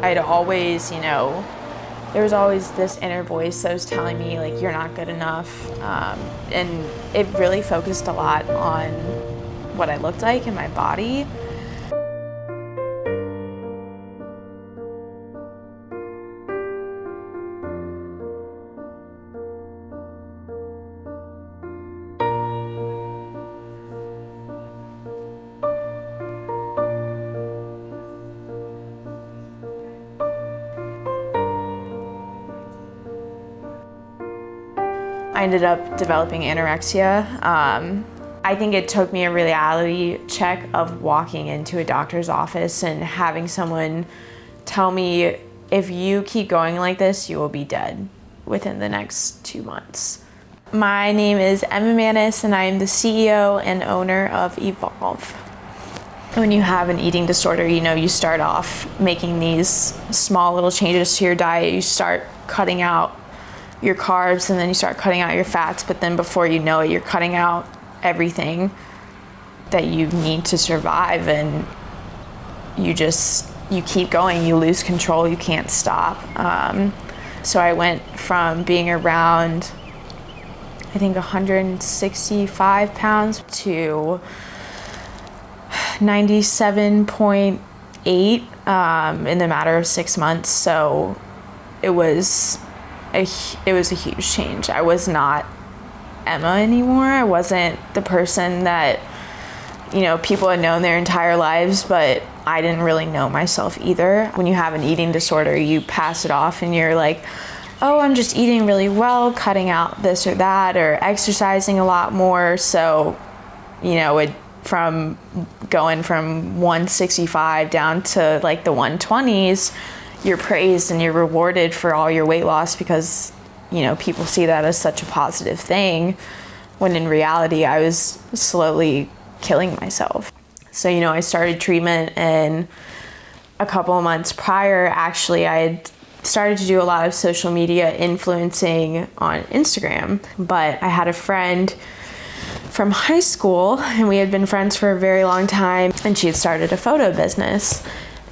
I'd always, there was always this inner voice that was telling me, like, you're not good enough. And it really focused a lot on what I looked like in my body. I ended up developing anorexia. I think it took me a reality check of walking into a doctor's office and having someone tell me, if you keep going like this, you will be dead within the next 2 months. My name is Emma Mannis, and I am the CEO and owner of Evolve. When you have an eating disorder, you start off making these small little changes to your diet. You start cutting out your carbs, and then you start cutting out your fats, but then before you know it, you're cutting out everything that you need to survive, and you keep going, you lose control, you can't stop. So I went from being around, I think 165 pounds to 97.8 in the matter of 6 months. So it was a huge change. I was not Emma anymore. I wasn't the person that, people had known their entire lives, but I didn't really know myself either. When you have an eating disorder, you pass it off and you're like, oh, I'm just eating really well, cutting out this or that, or exercising a lot more. So, from going from 165 down to like the 120s, you're praised and you're rewarded for all your weight loss because, people see that as such a positive thing, when in reality, I was slowly killing myself. So, I started treatment, and a couple of months prior, actually, I had started to do a lot of social media influencing on Instagram. But I had a friend from high school, and we had been friends for a very long time, and she had started a photo business,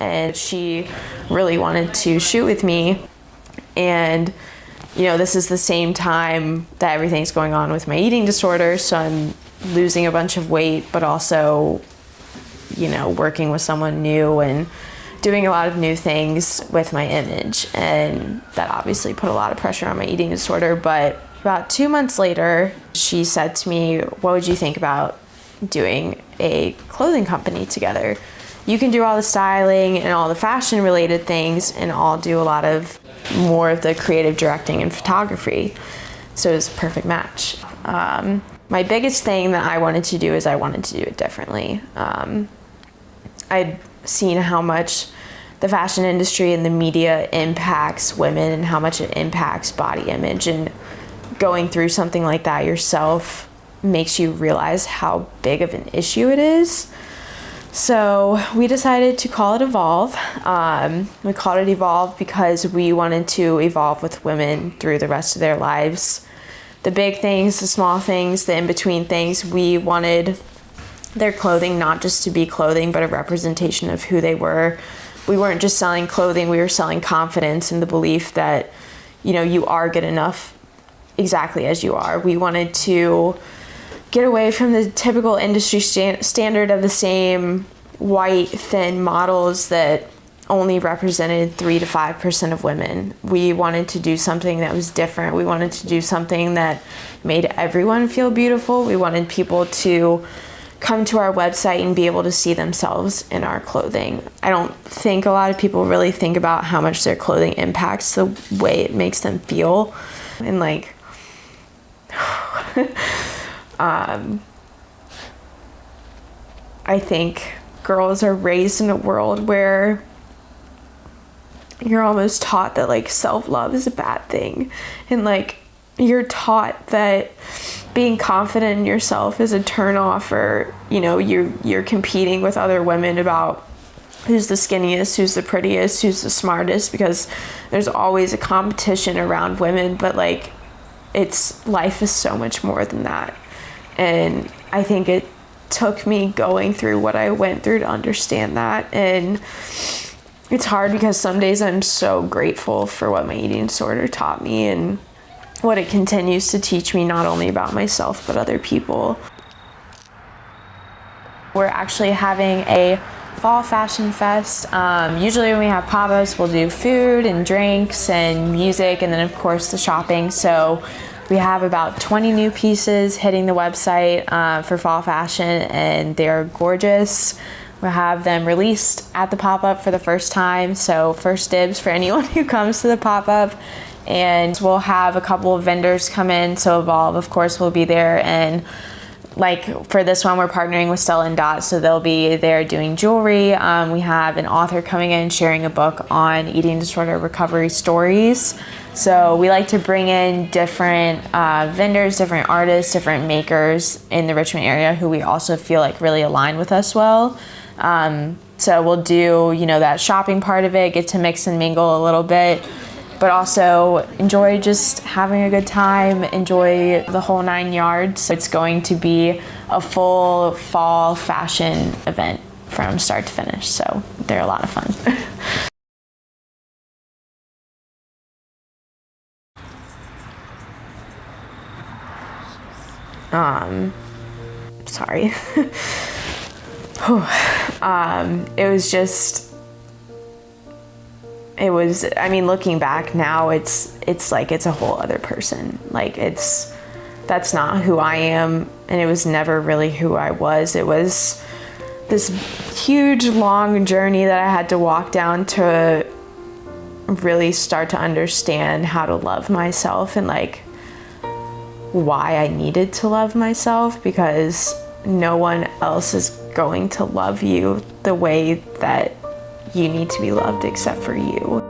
and she really wanted to shoot with me. And this is the same time that everything's going on with my eating disorder, so I'm losing a bunch of weight, but also working with someone new and doing a lot of new things with my image, and that obviously put a lot of pressure on my eating disorder. But about 2 months later, she said to me, what would you think about doing a clothing company together? You can do all the styling and all the fashion related things, and I'll do a lot of more of the creative directing and photography. So it was a perfect match. My biggest thing that I wanted to do is I wanted to do it differently. I'd seen how much the fashion industry and the media impacts women and how much it impacts body image, and going through something like that yourself makes you realize how big of an issue it is. So we decided to call it Evolve. We called it Evolve because we wanted to evolve with women through the rest of their lives. The big things, the small things, the in-between things. We wanted their clothing not just to be clothing, but a representation of who they were. We weren't just selling clothing, we were selling confidence and the belief that, you are good enough exactly as you are. We wanted to get away from the typical industry standard of the same white, thin models that only represented 3 to 5% of women. We wanted to do something that was different. We wanted to do something that made everyone feel beautiful. We wanted people to come to our website and be able to see themselves in our clothing. I don't think a lot of people really think about how much their clothing impacts the way it makes them feel. And I think girls are raised in a world where you're almost taught that self-love is a bad thing, and you're taught that being confident in yourself is a turn-off, or you're competing with other women about who's the skinniest, who's the prettiest, who's the smartest, because there's always a competition around women. But life is so much more than that. And I think it took me going through what I went through to understand that. And It's hard because some days I'm so grateful for what my eating disorder taught me and what it continues to teach me, not only about myself, but other people. We're actually having a fall fashion fest. Usually when we have pop-ups, we'll do food and drinks and music, and then of course the shopping. So we have about 20 new pieces hitting the website for fall fashion, and they're gorgeous. We'll have them released at the pop-up for the first time, so first dibs for anyone who comes to the pop-up. And we'll have a couple of vendors come in, so Evolve, of course, will be there. And like for this one, we're partnering with Stella and Dot, so they'll be there doing jewelry. We have an author coming in sharing a book on eating disorder recovery stories. So we like to bring in different vendors, different artists, different makers in the Richmond area who we also feel like really align with us well. So we'll do, that shopping part of it, get to mix and mingle a little bit, but also enjoy just having a good time, enjoy the whole 9 yards. It's going to be a full fall fashion event from start to finish, so they're a lot of fun. Sorry. Looking back now, it's like it's a whole other person. Like that's not who I am, and it was never really who I was. It was this huge, long journey that I had to walk down to really start to understand how to love myself and like why I needed to love myself, because no one else is going to love you the way that you need to be loved except for you.